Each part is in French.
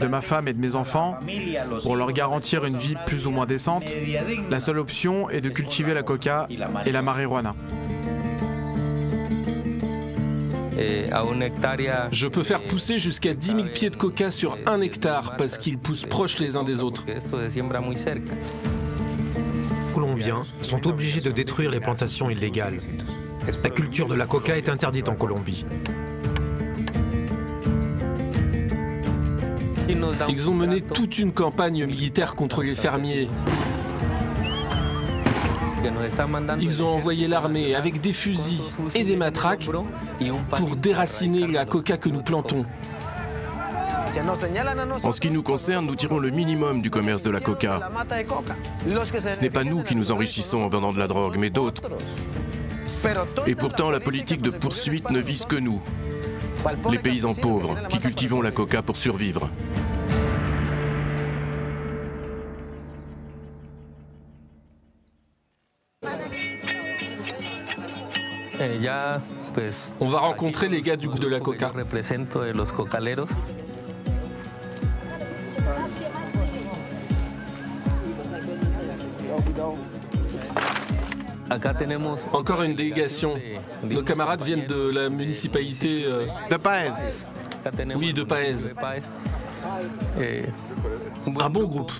de ma femme et de mes enfants, pour leur garantir une vie plus ou moins décente, la seule option est de cultiver la coca et la marijuana. Je peux faire pousser jusqu'à 10 000 pieds de coca sur 1 hectare parce qu'ils poussent proches les uns des autres. Les Colombiens sont obligés de détruire les plantations illégales. La culture de la coca est interdite en Colombie. Ils ont mené toute une campagne militaire contre les fermiers. Ils ont envoyé l'armée avec des fusils et des matraques pour déraciner la coca que nous plantons. En ce qui nous concerne, nous tirons le minimum du commerce de la coca. Ce n'est pas nous qui nous enrichissons en vendant de la drogue, mais d'autres. Et pourtant, la politique de poursuite ne vise que nous, les paysans pauvres, qui cultivons la coca pour survivre. On va rencontrer les gars du groupe de la coca. Encore une délégation. Nos camarades viennent de la municipalité... De Paez. Oui, de Paez. Un bon groupe.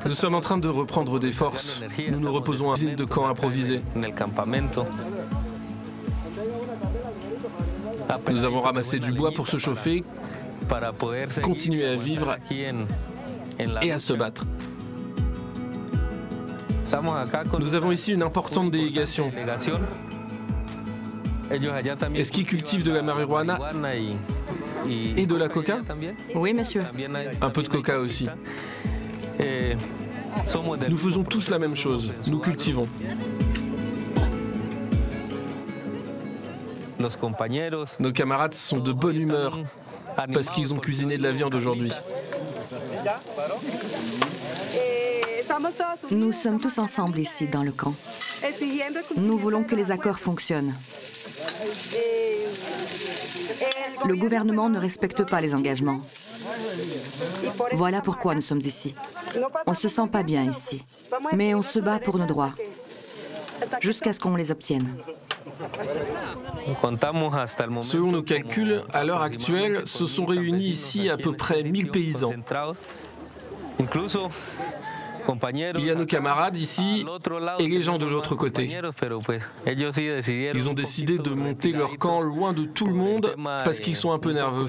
Nous sommes en train de reprendre des forces. Nous nous reposons à une usine de camp improvisée. Nous avons ramassé du bois pour se chauffer, continuer à vivre et à se battre. Nous avons ici une importante délégation. Est-ce qu'ils cultivent de la marijuana et de la coca? Oui, monsieur. Un peu de coca aussi. Nous faisons tous la même chose, nous cultivons. Nos camarades sont de bonne humeur parce qu'ils ont cuisiné de la viande aujourd'hui. Nous sommes tous ensemble ici, dans le camp. Nous voulons que les accords fonctionnent. Le gouvernement ne respecte pas les engagements. Voilà pourquoi nous sommes ici. On ne se sent pas bien ici, mais on se bat pour nos droits, jusqu'à ce qu'on les obtienne. Selon nos calculs, à l'heure actuelle, se sont réunis ici à peu près 1000 paysans. Il y a nos camarades ici et les gens de l'autre côté. Ils ont décidé de monter leur camp loin de tout le monde parce qu'ils sont un peu nerveux.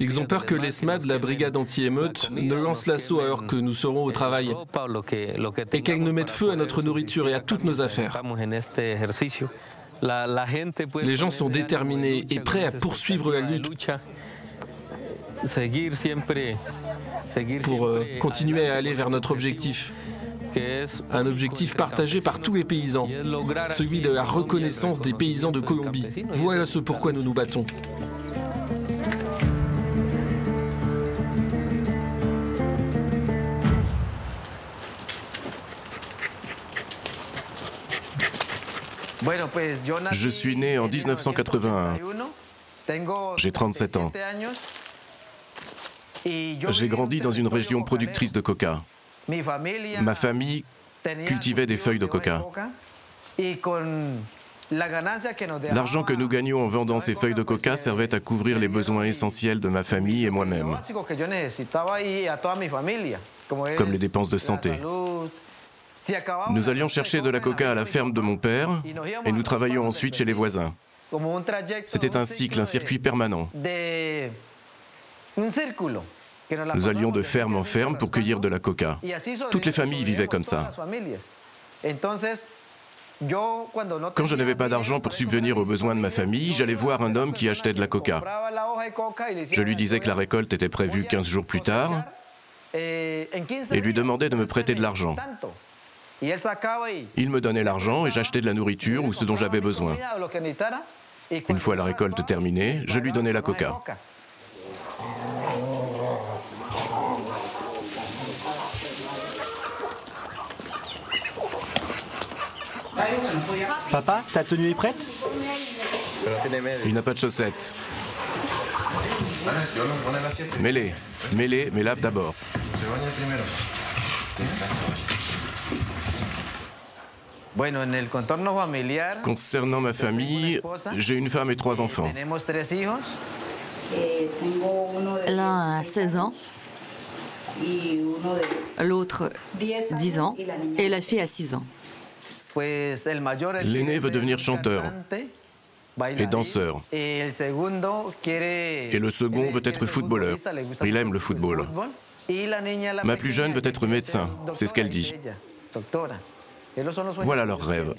Ils ont peur que les SMAD, la brigade anti-émeute, ne lancent l'assaut alors que nous serons au travail et qu'elles ne mettent feu à notre nourriture et à toutes nos affaires. Les gens sont déterminés et prêts à poursuivre la lutte pour continuer à aller vers notre objectif. Un objectif partagé par tous les paysans, celui de la reconnaissance des paysans de Colombie. Voilà ce pourquoi nous nous battons. Je suis né en 1981. J'ai 37 ans. J'ai grandi dans une région productrice de coca. Ma famille cultivait des feuilles de coca. L'argent que nous gagnions en vendant ces feuilles de coca servait à couvrir les besoins essentiels de ma famille et moi-même, comme les dépenses de santé. Nous allions chercher de la coca à la ferme de mon père et nous travaillions ensuite chez les voisins. C'était un cycle, un circuit permanent. Nous allions de ferme en ferme pour cueillir de la coca. Toutes les familles vivaient comme ça. Quand je n'avais pas d'argent pour subvenir aux besoins de ma famille, j'allais voir un homme qui achetait de la coca. Je lui disais que la récolte était prévue 15 jours plus tard et lui demandais de me prêter de l'argent. Il me donnait l'argent et j'achetais de la nourriture ou ce dont j'avais besoin. Une fois la récolte terminée, je lui donnais la coca. Papa, ta tenue est prête? Il n'a pas de chaussettes. Mets-les, mets-les, mais lave d'abord. Concernant ma famille, j'ai une femme et 3 enfants. L'un a 16 ans, l'autre 10 ans et la fille a 6 ans. L'aîné veut devenir chanteur et danseur. Et le second veut être footballeur. Il aime le football. Ma plus jeune veut être médecin, c'est ce qu'elle dit. Voilà leurs rêves.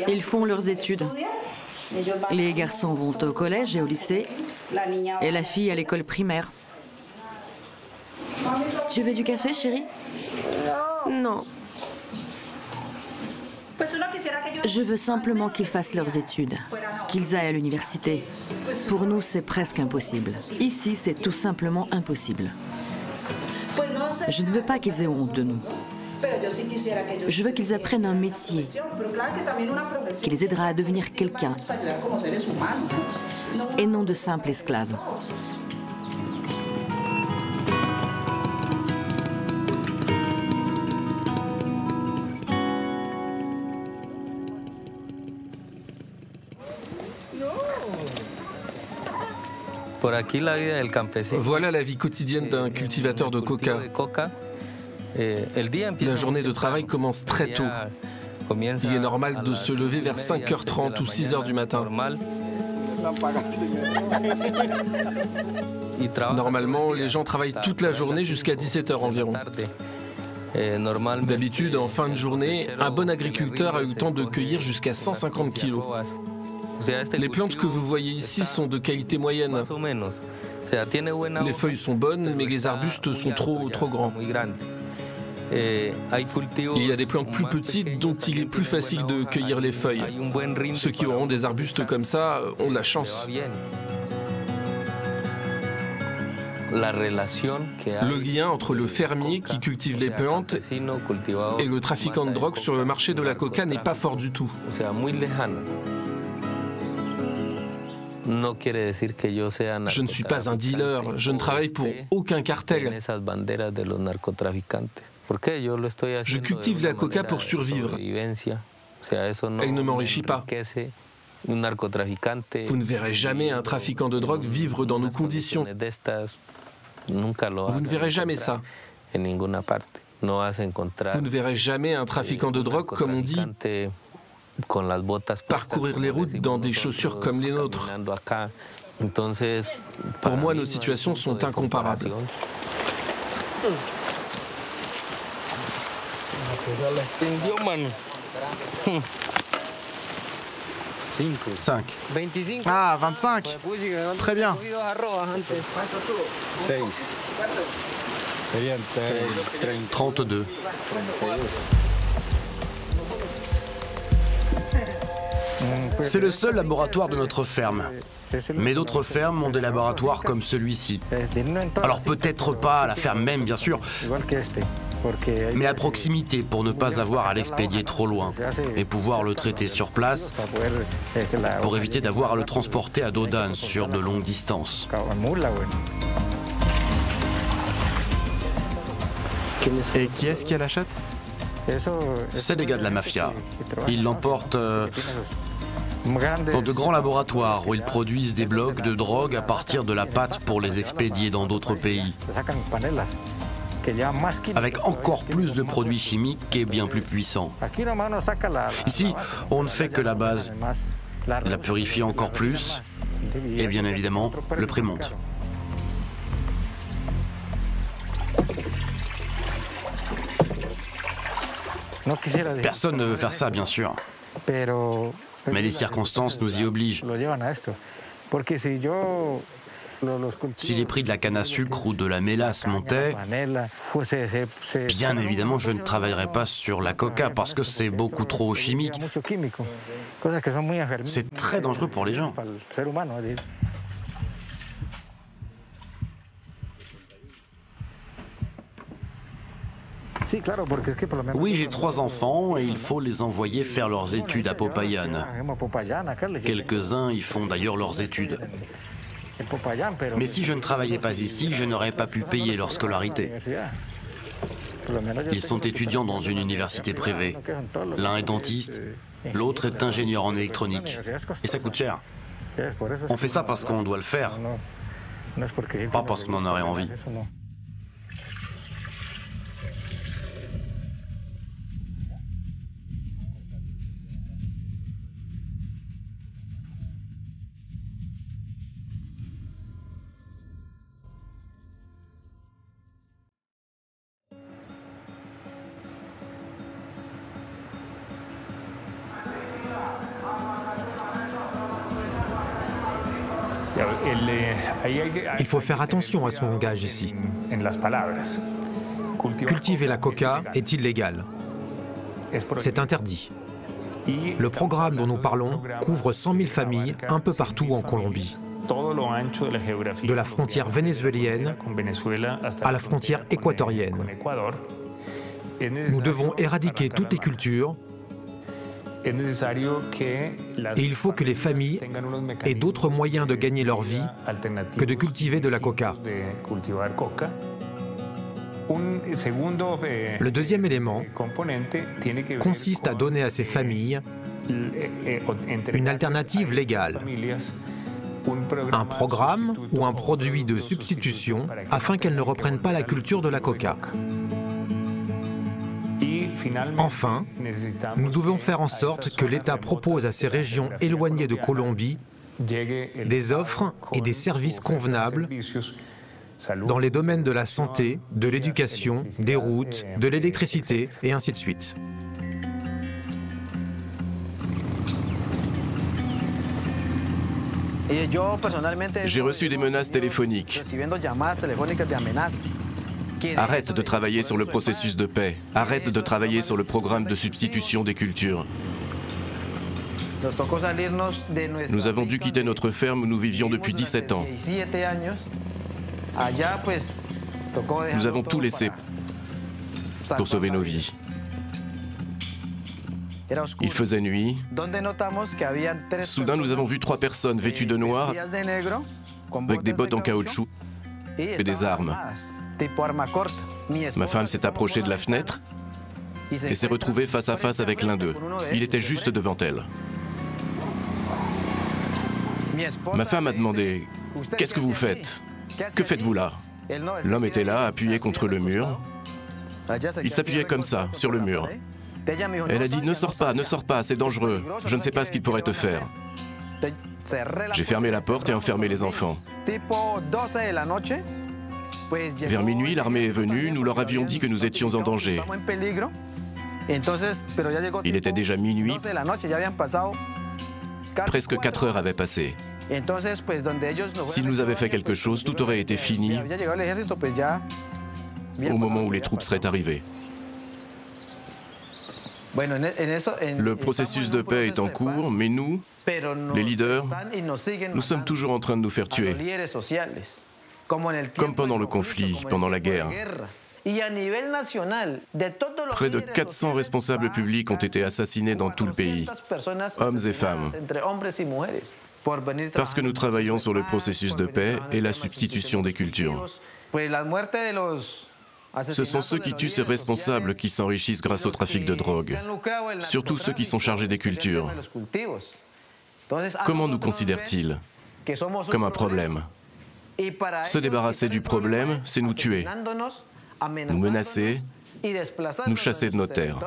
Ils font leurs études. Les garçons vont au collège et au lycée, et la fille à l'école primaire. Tu veux du café, chérie? Non. Je veux simplement qu'ils fassent leurs études, qu'ils aillent à l'université. Pour nous, c'est presque impossible. Ici, c'est tout simplement impossible. Je ne veux pas qu'ils aient honte de nous. Je veux qu'ils apprennent un métier qui les aidera à devenir quelqu'un et non de simples esclaves. Voilà la vie quotidienne d'un cultivateur de coca. La journée de travail commence très tôt. Il est normal de se lever vers 5h30 ou 6h du matin. Normalement, les gens travaillent toute la journée jusqu'à 17h environ. D'habitude, en fin de journée, un bon agriculteur a eu le temps de cueillir jusqu'à 150 kilos. Les plantes que vous voyez ici sont de qualité moyenne. Les feuilles sont bonnes, mais les arbustes sont trop grands. Il y a des plantes plus petites dont il est plus facile de cueillir les feuilles. Ceux qui auront des arbustes comme ça ont de la chance. Le lien entre le fermier qui cultive les plantes et le trafiquant de drogue sur le marché de la coca n'est pas fort du tout. Je ne suis pas un dealer, je ne travaille pour aucun cartel. Je cultive la coca pour survivre. Elle ne m'enrichit pas. Vous ne verrez jamais un trafiquant de drogue vivre dans nos conditions. Vous ne verrez jamais ça. Vous ne verrez jamais un trafiquant de drogue, comme on dit, parcourir les routes dans des chaussures comme les nôtres. Pour moi, nos situations sont incomparables. 5. Ah, 25. Très bien. 32. C'est le seul laboratoire de notre ferme. Mais d'autres fermes ont des laboratoires comme celui-ci. Alors peut-être pas à la ferme même, bien sûr, mais à proximité pour ne pas avoir à l'expédier trop loin et pouvoir le traiter sur place pour éviter d'avoir à le transporter à dos d'âne sur de longues distances. Et qui est-ce qui l'achète? C'est des gars de la mafia. Ils l'emportent dans de grands laboratoires où ils produisent des blocs de drogue à partir de la pâte pour les expédier dans d'autres pays, avec encore plus de produits chimiques et bien plus puissants. Ici, on ne fait que la base. La purifie encore plus et bien évidemment, le prix monte. Personne ne veut faire ça, bien sûr. Mais les circonstances nous y obligent. Si les prix de la canne à sucre ou de la mélasse montaient, bien évidemment, je ne travaillerai pas sur la coca parce que c'est beaucoup trop chimique. C'est très dangereux pour les gens. Oui, j'ai 3 enfants et il faut les envoyer faire leurs études à Popayán. Quelques-uns y font d'ailleurs leurs études. Mais si je ne travaillais pas ici, je n'aurais pas pu payer leur scolarité. Ils sont étudiants dans une université privée. L'un est dentiste, l'autre est ingénieur en électronique. Et ça coûte cher. On fait ça parce qu'on doit le faire, pas parce qu'on en aurait envie. Il faut faire attention à son langage ici. Cultiver la coca est illégal. C'est interdit. Le programme dont nous parlons couvre 100 000 familles un peu partout en Colombie. De la frontière vénézuélienne à la frontière équatorienne. Nous devons éradiquer toutes les cultures et il faut que les familles aient d'autres moyens de gagner leur vie que de cultiver de la coca. Le deuxième élément consiste à donner à ces familles une alternative légale, un programme ou un produit de substitution afin qu'elles ne reprennent pas la culture de la coca. Enfin, nous devons faire en sorte que l'État propose à ces régions éloignées de Colombie des offres et des services convenables dans les domaines de la santé, de l'éducation, des routes, de l'électricité et ainsi de suite. J'ai reçu des menaces téléphoniques. Arrête de travailler sur le processus de paix. Arrête de travailler sur le programme de substitution des cultures. Nous avons dû quitter notre ferme où nous vivions depuis 17 ans. Nous avons tout laissé pour sauver nos vies. Il faisait nuit. Soudain, nous avons vu 3 personnes vêtues de noir avec des bottes en caoutchouc et des armes. Ma femme s'est approchée de la fenêtre et s'est retrouvée face à face avec l'un d'eux. Il était juste devant elle. Ma femme a demandé « Qu'est-ce que vous faites? Que faites-vous là ?» L'homme était là, appuyé contre le mur. Il s'appuyait comme ça, sur le mur. Elle a dit « Ne sors pas, c'est dangereux. Je ne sais pas ce qu'il pourrait te faire. » J'ai fermé la porte et enfermé les enfants. Vers minuit, l'armée est venue, nous leur avions dit que nous étions en danger. Il était déjà minuit, presque 4 heures avaient passé. S'ils nous avaient fait quelque chose, tout aurait été fini au moment où les troupes seraient arrivées. Le processus de paix est en cours, mais nous, les leaders, nous sommes toujours en train de nous faire tuer. Comme pendant le conflit, pendant la guerre. Près de 400 responsables publics ont été assassinés dans tout le pays, hommes et femmes, parce que nous travaillons sur le processus de paix et la substitution des cultures. Ce sont ceux qui tuent ces responsables qui s'enrichissent grâce au trafic de drogue, surtout ceux qui sont chargés des cultures. Comment nous considèrent-ils? Comme un problème. Se débarrasser du problème, c'est nous tuer, nous menacer, nous chasser de nos terres.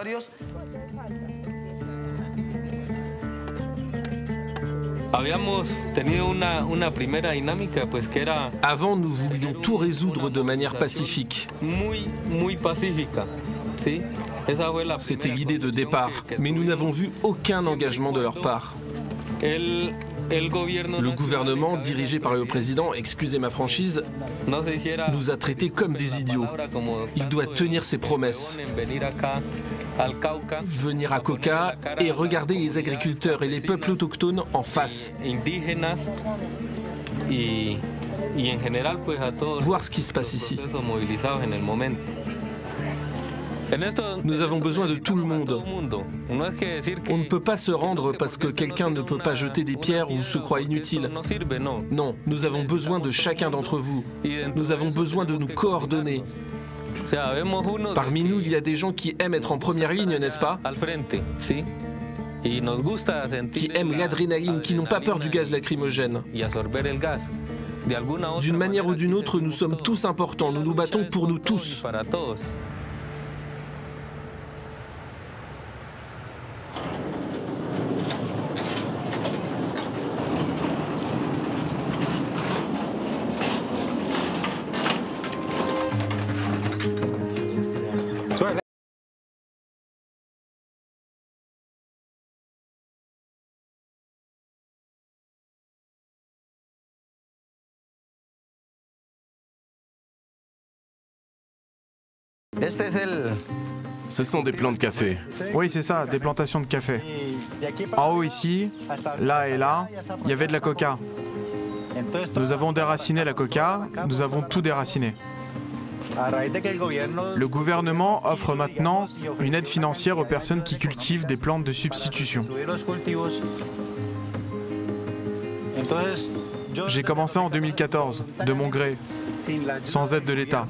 Avant, nous voulions tout résoudre de manière pacifique. C'était l'idée de départ, mais nous n'avons vu aucun engagement de leur part. Le gouvernement, dirigé par le président, excusez ma franchise, nous a traités comme des idiots. Il doit tenir ses promesses. Venir à Coca et regarder les agriculteurs et les peuples autochtones en face. Voir ce qui se passe ici. Nous avons besoin de tout le monde. On ne peut pas se rendre parce que quelqu'un ne peut pas jeter des pierres ou se croit inutile. Non, nous avons besoin de chacun d'entre vous. Nous avons besoin de nous coordonner. Parmi nous, il y a des gens qui aiment être en première ligne, n'est-ce pas? Qui aiment l'adrénaline, qui n'ont pas peur du gaz lacrymogène. D'une manière ou d'une autre, nous sommes tous importants, nous nous battons pour nous tous. Ce sont des plants de café. Oui, c'est ça, des plantations de café. En haut ici, là et là, il y avait de la coca. Nous avons déraciné la coca, nous avons tout déraciné. Le gouvernement offre maintenant une aide financière aux personnes qui cultivent des plantes de substitution. J'ai commencé en 2014, de mon gré, sans aide de l'État.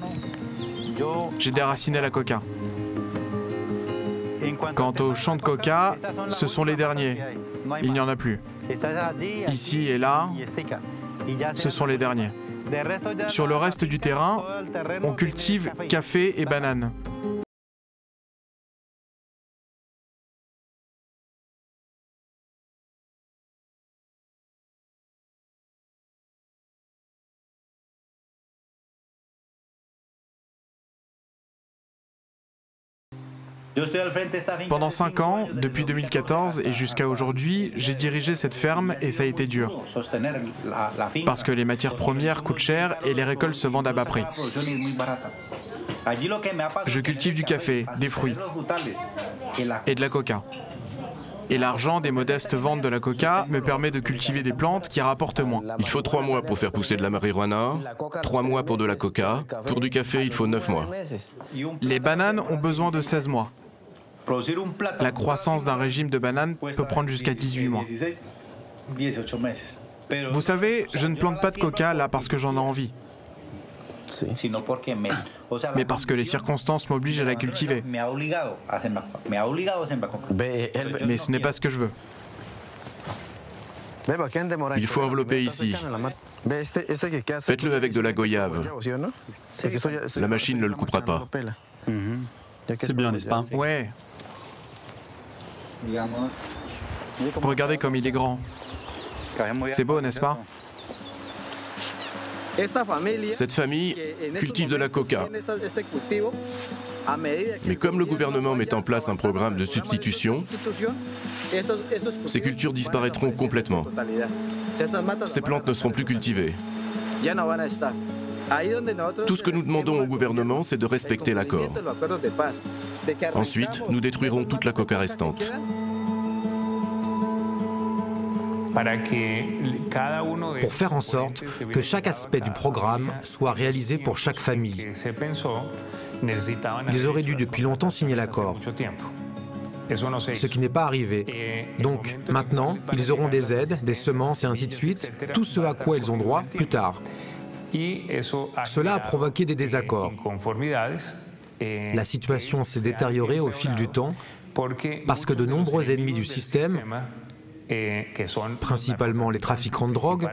J'ai déraciné la coca. Quant aux champs de coca, ce sont les derniers. Il n'y en a plus. Ici et là, ce sont les derniers. Sur le reste du terrain, on cultive café et bananes. Pendant 5 ans, depuis 2014 et jusqu'à aujourd'hui, j'ai dirigé cette ferme et ça a été dur. Parce que les matières premières coûtent cher et les récoltes se vendent à bas prix. Je cultive du café, des fruits et de la coca. Et l'argent des modestes ventes de la coca me permet de cultiver des plantes qui rapportent moins. Il faut 3 mois pour faire pousser de la marijuana, 3 mois pour de la coca. Pour du café, il faut 9 mois. Les bananes ont besoin de 16 mois. La croissance d'un régime de bananes peut prendre jusqu'à 18 mois. Vous savez, je ne plante pas de coca là parce que j'en ai envie. Mais parce que les circonstances m'obligent à la cultiver. Mais ce n'est pas ce que je veux. Il faut envelopper ici. Faites-le avec de la goyave. La machine ne le coupera pas. C'est bien, n'est-ce pas? Ouais. Regardez comme il est grand. C'est beau, n'est-ce pas? Cette famille cultive de la coca. Mais comme le gouvernement met en place un programme de substitution, ces cultures disparaîtront complètement. Ces plantes ne seront plus cultivées. Tout ce que nous demandons au gouvernement, c'est de respecter l'accord. Ensuite, nous détruirons toute la coca restante. Pour faire en sorte que chaque aspect du programme soit réalisé pour chaque famille. Ils auraient dû depuis longtemps signer l'accord, ce qui n'est pas arrivé. Donc maintenant, ils auront des aides, des semences et ainsi de suite, tout ce à quoi ils ont droit plus tard. Cela a provoqué des désaccords. La situation s'est détériorée au fil du temps parce que de nombreux ennemis du système, principalement les trafiquants de drogue,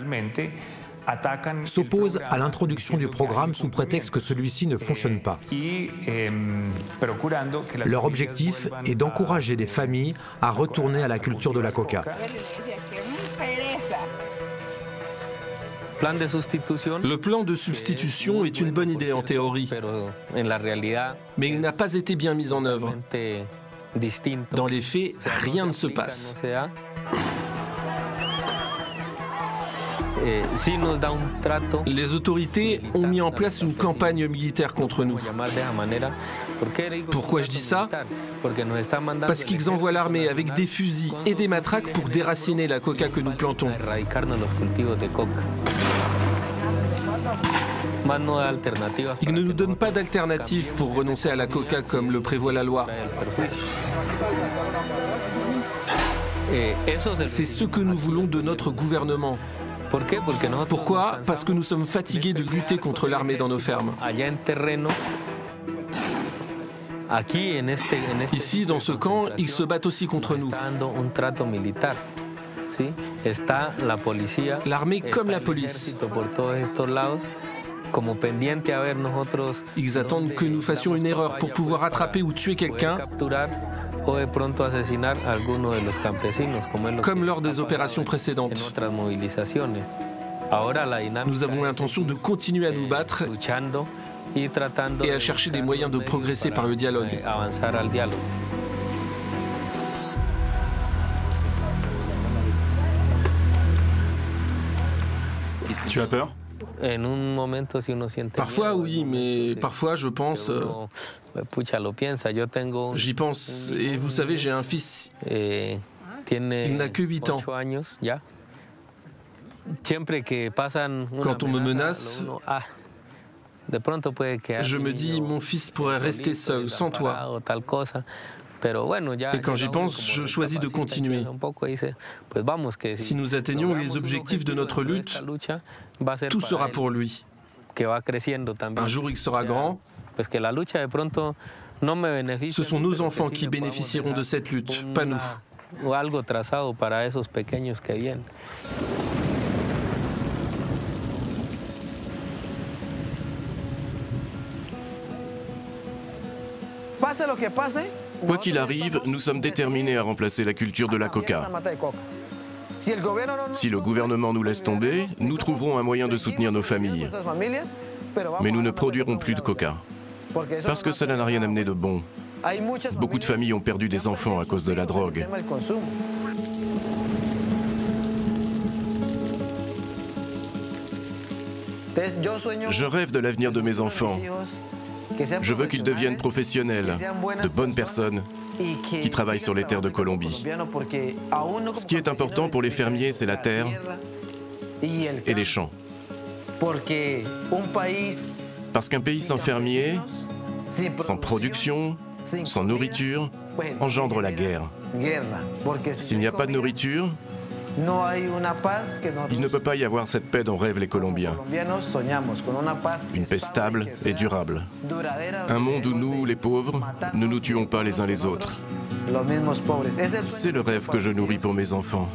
s'opposent à l'introduction du programme sous prétexte que celui-ci ne fonctionne pas. Leur objectif est d'encourager des familles à retourner à la culture de la coca. Le plan de substitution est une bonne idée en théorie, mais il n'a pas été bien mis en œuvre. Dans les faits, rien ne se passe. Les autorités ont mis en place une campagne militaire contre nous. Pourquoi je dis ça? Parce qu'ils envoient l'armée avec des fusils et des matraques pour déraciner la coca que nous plantons. Ils ne nous donnent pas d'alternative pour renoncer à la coca comme le prévoit la loi. C'est ce que nous voulons de notre gouvernement. Pourquoi? Parce que nous sommes fatigués de lutter contre l'armée dans nos fermes. Ici, dans ce camp, ils se battent aussi contre nous. L'armée comme la police. Ils attendent que nous fassions une erreur pour pouvoir attraper ou tuer quelqu'un, comme lors des opérations précédentes. Nous avons l'intention de continuer à nous battre et à chercher des moyens de progresser par le dialogue. Tu as peur? Parfois oui, mais parfois je pense... J'y pense, et vous savez, j'ai un fils, il n'a que 8 ans. Quand on me menace, je me dis, mon fils pourrait rester seul, sans toi. Et quand j'y pense, je choisis de continuer. Si nous atteignons les objectifs de notre lutte, tout sera pour lui. Un jour, il sera grand. Ce sont nos enfants qui bénéficieront de cette lutte, pas nous. Quoi qu'il arrive, nous sommes déterminés à remplacer la culture de la coca. Si le gouvernement nous laisse tomber, nous trouverons un moyen de soutenir nos familles. Mais nous ne produirons plus de coca. Parce que cela n'a rien amené de bon. Beaucoup de familles ont perdu des enfants à cause de la drogue. Je rêve de l'avenir de mes enfants. Je veux qu'ils deviennent professionnels, de bonnes personnes, qui travaillent sur les terres de Colombie. Ce qui est important pour les fermiers, c'est la terre et les champs. Parce qu'un pays sans fermiers, sans production, sans nourriture, engendre la guerre. S'il n'y a pas de nourriture, il ne peut pas y avoir cette paix dont rêvent les Colombiens. Une paix stable et durable. Un monde où nous, les pauvres, ne nous tuons pas les uns les autres. C'est le rêve que je nourris pour mes enfants.